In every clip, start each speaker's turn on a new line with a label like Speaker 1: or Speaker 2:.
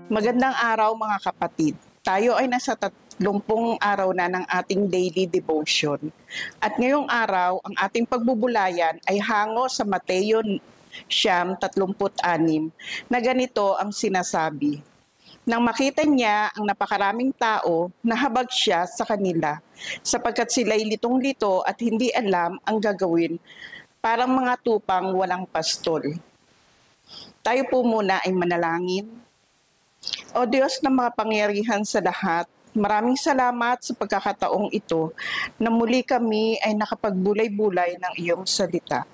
Speaker 1: Magandang araw mga kapatid. Tayo ay nasa 30 araw na ng ating daily devotion. At ngayong araw, ang ating pagbubulayan ay hango sa Mateo 36 na ganito ang sinasabi. Nang makita niya ang napakaraming tao, nahabag siya sa kanila, sapagkat sila'y litong-lito at hindi alam ang gagawin, parang mga tupang walang pastol. Tayo po muna ay manalangin. O Diyos na makapangyarihan sa lahat, maraming salamat sa pagkakataong ito na muli kami ay nakapagbulay-bulay ng iyong salita.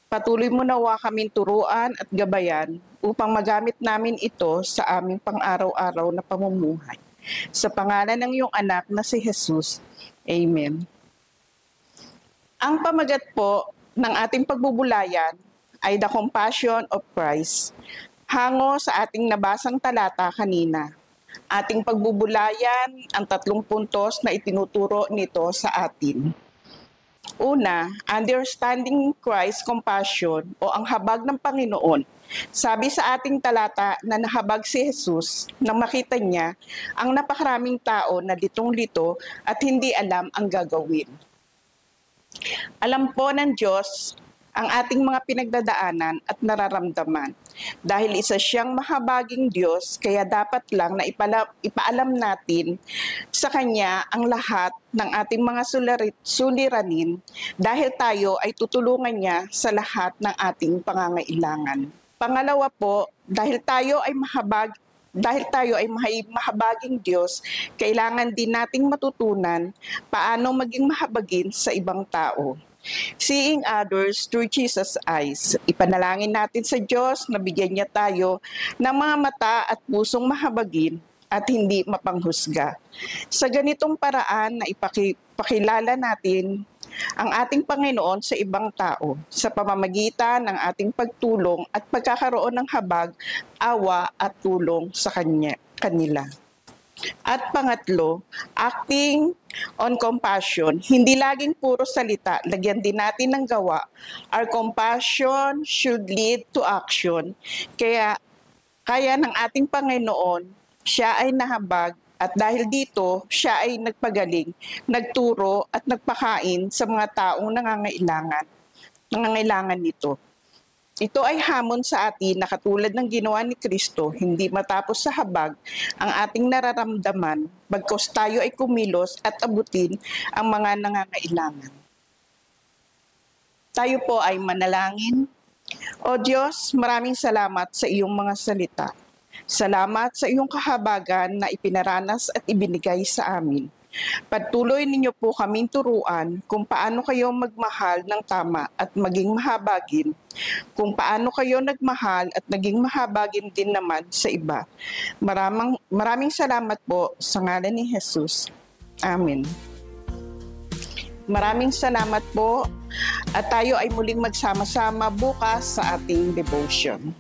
Speaker 1: Patuloy mo nawa kaming turuan at gabayan upang magamit namin ito sa aming pang-araw-araw na pamumuhay. Sa pangalan ng iyong anak na si Jesus. Amen. Ang pamagat po ng ating pagbubulayan ay The Compassion of Christ. Hango sa ating nabasang talata kanina. Ating pagbubulayan ang 3 puntos na itinuturo nito sa atin. Una, understanding Christ's compassion o ang habag ng Panginoon. Sabi sa ating talata na nahabag si Jesus nang makita niya ang napakaraming tao na litong-lito at hindi alam ang gagawin. Alam po ng Diyos ang ating mga pinagdadaanan at nararamdaman. Dahil isa siyang mahabaging Diyos, kaya dapat lang na ipaalam natin sa Kanya ang lahat ng ating mga suliranin dahil tayo ay tutulungan niya sa lahat ng ating pangangailangan. Pangalawa po, dahil tayo ay mahabaging Diyos, kailangan din nating matutunan paano maging mahabagin sa ibang tao. Seeing others through Jesus' eyes. Ipanalangin natin sa Diyos na bigyan niya tayo ng mga mata at pusong mahabagin at hindi mapanghusga. Sa ganitong paraan na ipakilala natin ang ating Panginoon sa ibang tao sa pamamagitan ng ating pagtulong at pagkakaroon ng habag, awa at tulong sa kanila. At pangatlo, acting on compassion. Hindi laging puro salita, lagyan din natin ng gawa. Our compassion should lead to action. Kaya ng ating Panginoon, siya ay nahabag at dahil dito, siya ay nagpagaling, nagturo at nagpakain sa mga taong nangangailangan nito. Ito ay hamon sa atin na katulad ng ginawa ni Kristo, hindi matapos sa habag ang ating nararamdaman, bagkus tayo ay kumilos at abutin ang mga nangangailangan. Tayo po ay manalangin. O Diyos, maraming salamat sa iyong mga salita. Salamat sa iyong kahabagan na ipinaranas at ibinigay sa amin. Patuloy ninyo po kaming turuan kung paano kayo magmahal ng tama at maging mahabagin, kung paano kayo nagmahal at naging mahabagin din naman sa iba. Maraming salamat po sa ngalan ni Jesus. Amen. Maraming salamat po at tayo ay muling magsama-sama bukas sa ating devotion.